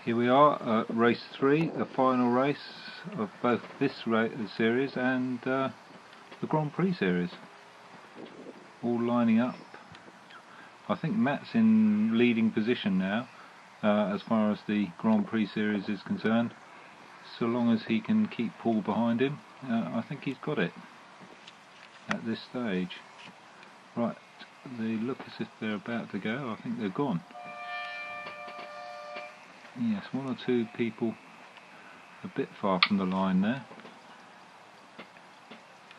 Here we are at race 3, the final race of both this series and the Grand Prix series. All lining up. I think Matt's in leading position now as far as the Grand Prix series is concerned. So long as he can keep Paul behind him, I think he's got it at this stage. Right, they look as if they're about to go. I think they're gone. Yes, one or two people a bit far from the line there.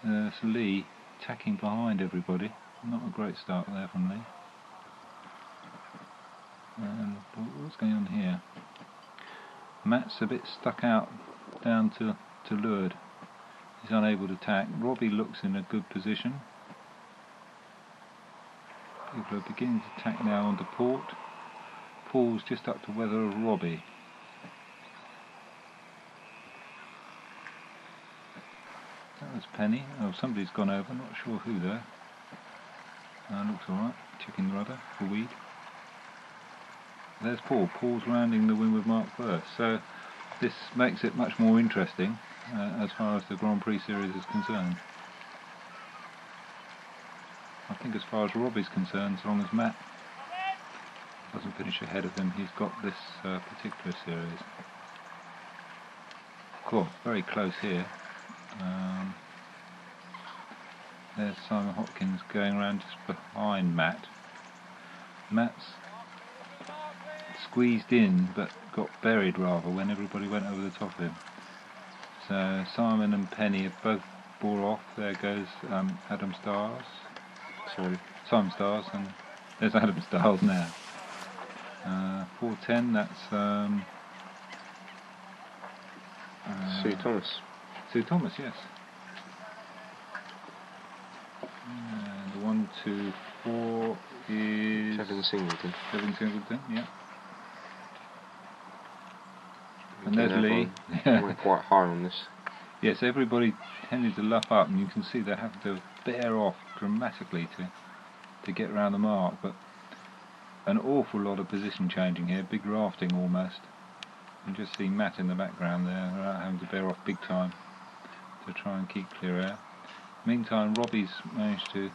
There's Lee tacking behind everybody. Not a great start there from Lee. And what's going on here? Matt's a bit stuck out down to leeward. He's unable to tack. Robbie looks in a good position. People are beginning to tack now onto port. Paul's just up to weather of Robbie. That was Penny. Oh, somebody's gone over, not sure who there. Looks alright. Checking the rudder for weed. There's Paul. Paul's rounding the windward mark first. So this makes it much more interesting as far as the Grand Prix series is concerned. I think as far as Robbie's concerned, as long as Matt doesn't finish ahead of him, he's got this particular series. Cool, very close here. There's Simon Hopkins going around just behind Matt. Matt's squeezed in but got buried rather when everybody went over the top of him. So Simon and Penny have both bore off. There goes Adam Stars. Sorry, Simon Stars, and there's Adam Stars now. 410, that's Sue Thomas. Sue Thomas, yes. And 1, 2, 4 is Kevin Singleton. Kevin Singleton, yeah. And there's Lee. We're quite high on this. Yes, everybody tended to luff up, and you can see they have to bear off dramatically to get around the mark. But an awful lot of position changing here, big rafting almost. You can just see Matt in the background there, having to bear off big time to try and keep clear air. Meantime, Robbie's managed to.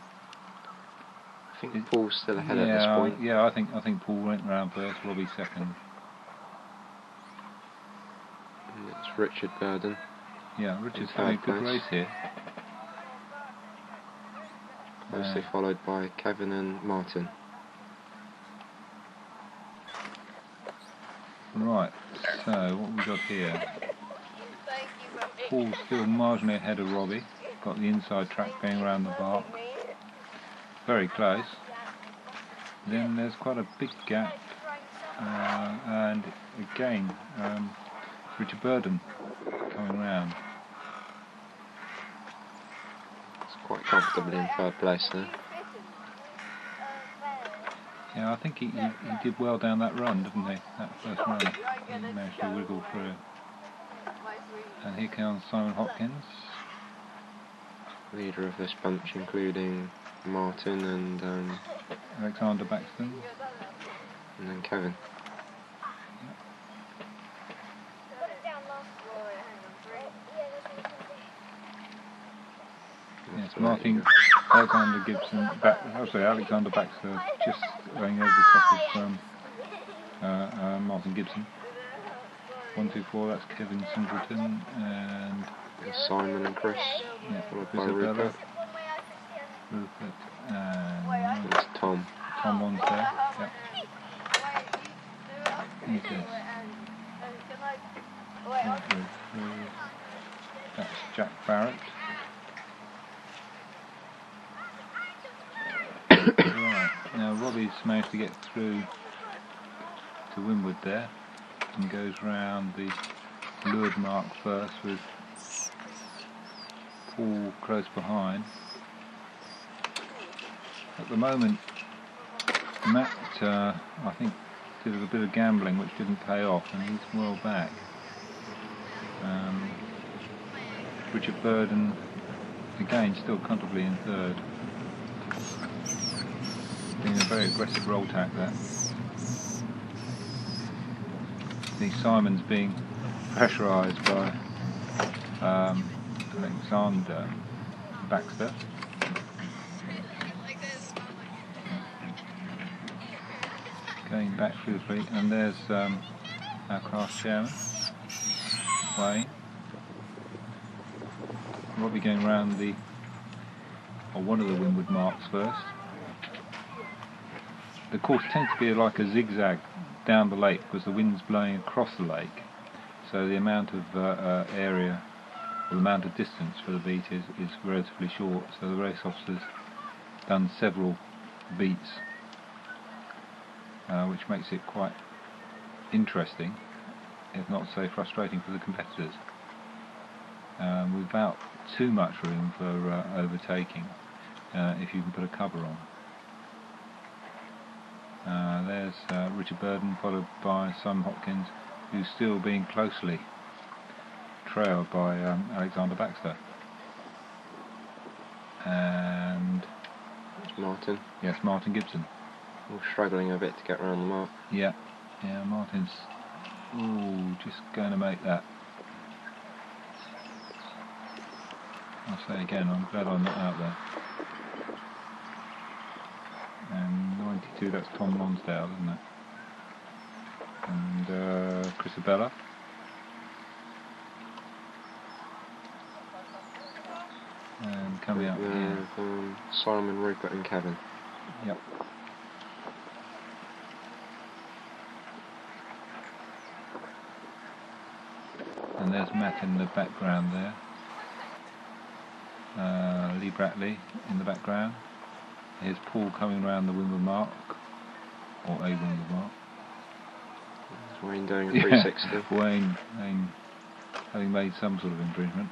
I think Paul's still ahead at this point. Yeah, I think Paul went round first, Robbie second. And it's Richard Burden. Yeah, Richard's having a good race here. Closely followed by Kevin and Martin. Right, so what we got here? Paul's still marginally ahead of Robbie. Got the inside track going around the bark. Very close. Then there's quite a big gap. And again, Richard Burden coming round. It's quite comfortably in third place there. Yeah, I think he did well down that run, didn't he? That first run. He managed to wiggle through. And here comes Simon Hopkins. Leader of this bunch, including Martin and Alexander Baxton. And then Kevin. Yes, Alexander Gibson, Alexander Baxter just going over the top of Martin Gibson. 1, 2, 4, that's Kevin Singleton and Simon and Chris. Yeah, followed by Rupert. And it's Tom. Tom on there. Yep. Who's this? That's Jack Barrett. Right, now Robbie's managed to get through to windward there and goes round the leeward mark first with Paul close behind. At the moment, Matt, I think, did a bit of gambling which didn't pay off, and he's well back. Richard Burden, again, still comfortably in third. Doing a very aggressive roll tack there. the Simon's being pressurised by Alexander Baxter. Going back through the fleet, and there's our class chairman, Wayne. Robbie going round one of the windward marks first. The course tends to be like a zigzag down the lake because the wind's blowing across the lake, so the amount of area, or the amount of distance for the beat is relatively short, so the race officer's done several beats, which makes it quite interesting, if not so frustrating for the competitors, without too much room for overtaking, if you can put a cover on. There's Richard Burden, followed by Simon Hopkins, who's still being closely trailed by Alexander Baxter. And It's Martin. yes, Martin Gibson. All struggling a bit to get around the mark. Yeah, Martin's just going to make that. I'll say again, I'm glad I'm not out there. And 92, that's Tom Lonsdale, isn't it? And Chris Abella. And coming up here. Simon, Rupert and Kevin. Yep. And there's Matt in the background there. Lee Bratley in the background. Here's Paul coming around the windward mark, or a windward mark. There's Wayne doing a 360. Yeah, Wayne having made some sort of improvement.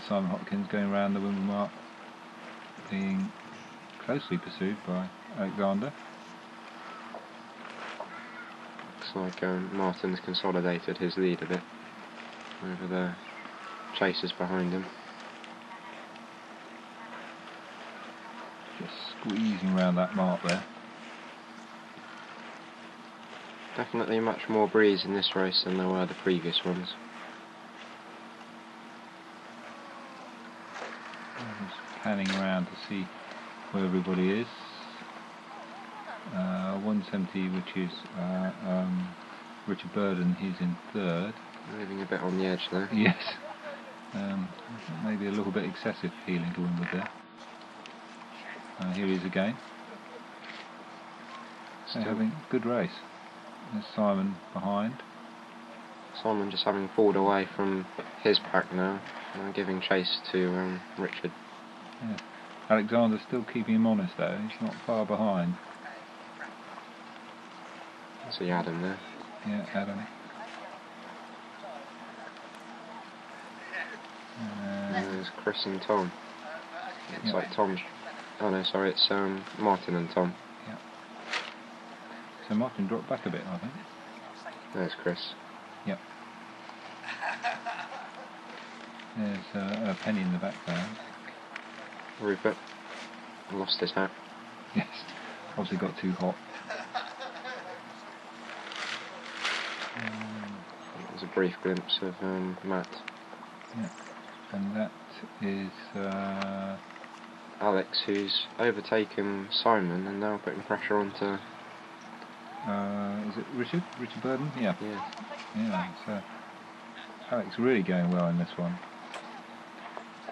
Simon Hopkins going around the windward mark, being closely pursued by Alexander. Looks like Martin's consolidated his lead a bit over the chasers behind him. Just squeezing around that mark there. Definitely much more breeze in this race than there were the previous ones. I'm just panning around to see where everybody is. 170, which is Richard Burden, he's in third. Moving a bit on the edge there. Yes. Maybe a little bit excessive feeling to windward there. Here he is again. They're having a good race. There's Simon behind. Simon just having pulled away from his pack now, giving chase to Richard. Yeah. Alexander's still keeping him honest though, he's not far behind. See Adam there. Yeah, Adam. There's Chris and Tom. It's Yep. like Tom's. Oh no, sorry, it's Martin and Tom. Yeah. So Martin dropped back a bit, I think. There's Chris. Yep. There's a Penny in the background. Rupert lost his hat. Yes, obviously got too hot. There's a brief glimpse of Matt. Yeah. And that is Alex, who's overtaken Simon and now putting pressure onto. is it Richard? Richard Burden? Yeah. Yeah. Yeah. So Alex really going well in this one.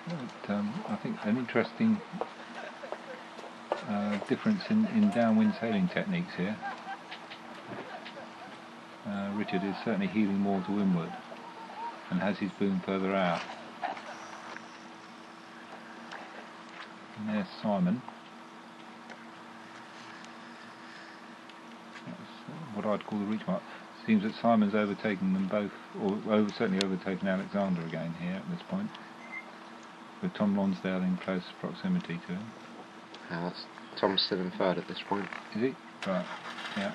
But, I think an interesting difference in downwind sailing techniques here. Richard is certainly heeling more to windward and has his boom further out. And there's Simon. That's what I'd call the reach mark. Seems that Simon's overtaken them both, or certainly overtaken Alexander again here at this point, with Tom Lonsdale in close proximity to him. Tom's still in third at this point. Is he? Right, yeah.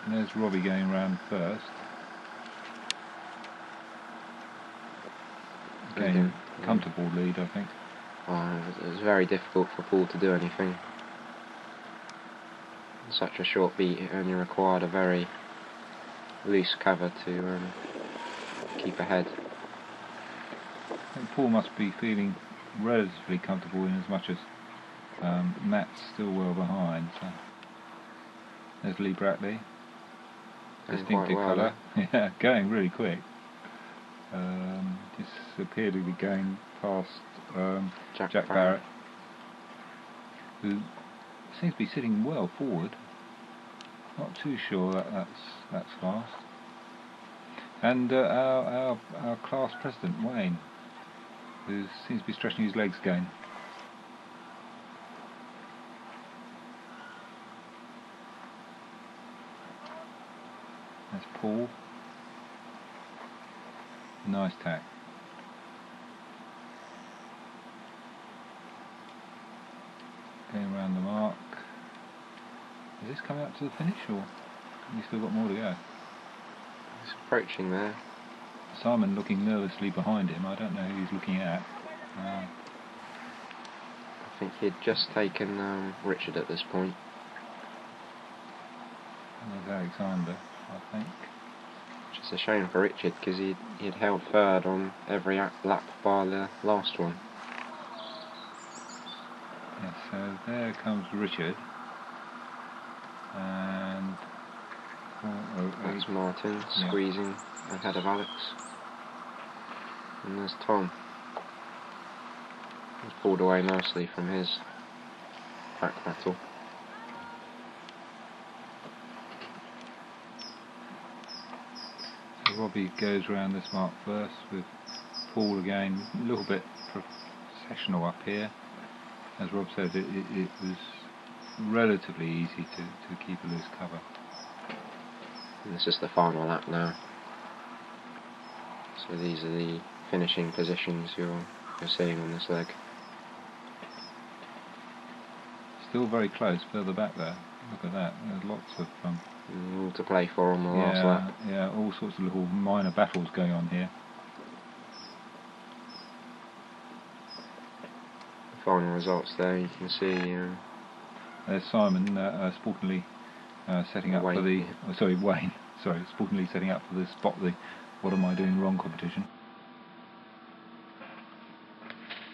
And there's Robbie going round first. Again, comfortable lead, I think. It was very difficult for Paul to do anything. In such a short beat, it only required a very loose cover to keep ahead. I think Paul must be feeling relatively comfortable in as much as Matt's still well behind. So there's Lee Brackley, distinctive colour, yeah, going really quick. Just appeared to be going past Jack Barrett, who seems to be sitting well forward. Not too sure that's fast. And our class president Wayne, who seems to be stretching his legs again. That's Paul. Nice tack. Going around the mark. Is this coming up to the finish, or have you still got more to go? He's approaching there. Simon looking nervously behind him. I don't know who he's looking at. I think he'd just taken Richard at this point. There's Alexander, I think. Which is a shame for Richard, because he'd held third on every lap bar the last one. Yeah, so there comes Richard. And that's Martin squeezing ahead of Alex. And there's Tom. He's pulled away nicely from his back battle. So Robbie goes around this mark first with Paul again, a little bit processional up here. As Rob said, it was relatively easy to keep a loose cover. And this is the final lap now. So these are the finishing positions you're seeing on this leg. Still very close, further back there. Look at that. There's lots of all to play for on the last lap. Yeah, all sorts of little minor battles going on here. The final results there, you can see. There's Simon sportingly setting up for the. Wayne. Sorry, sportingly setting up for the spot the "What Am I Doing Wrong" competition.